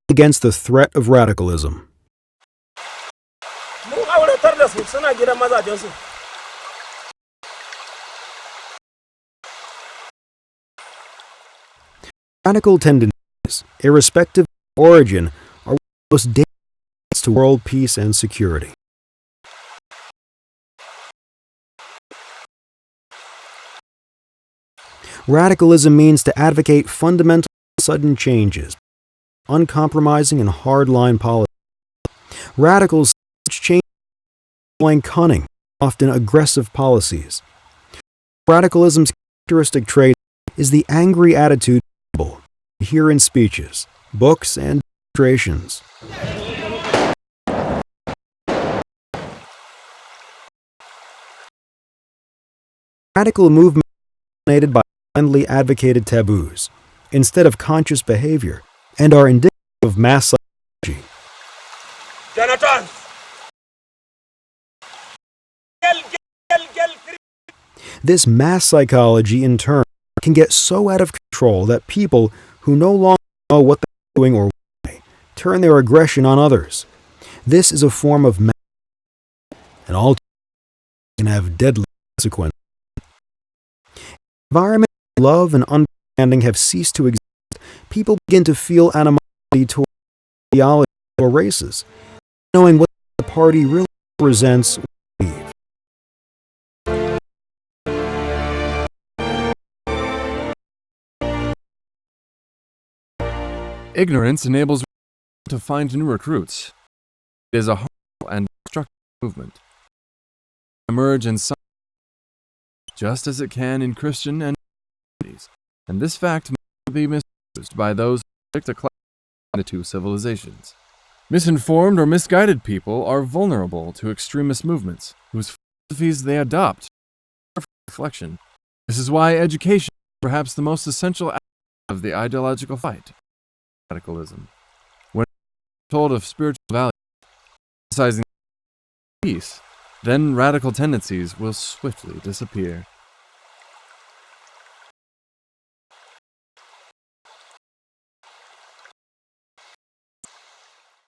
against the threat of radicalism. Radical tendencies, irrespective of origin, are one of the most dangerous to world peace and security. Radicalism means to advocate fundamental sudden changes, uncompromising and hardline policies. Radicals such change employing cunning, often aggressive policies. Radicalism's characteristic trait is the angry attitude you hear in speeches, books, and demonstrations. Radical movements are dominated by blindly advocated taboos, instead of conscious behavior, and are indicative of mass psychology. Jonathan! This mass psychology, in turn, can get so out of control that people who no longer know what they're doing or why turn their aggression on others. This is a form of mass, and all can have deadly consequences. Environment, love, and understanding have ceased to exist. People begin to feel animosity toward ideology or races, knowing what the party really represents. Ignorance enables to find new recruits. It is a harmful and destructive movement. Emerge in some, just as it can in Christian and communities, and this fact must be misused by those who predict a clash between the two civilizations. Misinformed or misguided people are vulnerable to extremist movements, whose philosophies they adopt for reflection. This is why education is perhaps the most essential aspect of the ideological fight. Radicalism. When told of spiritual values, emphasizing peace, then radical tendencies will swiftly disappear.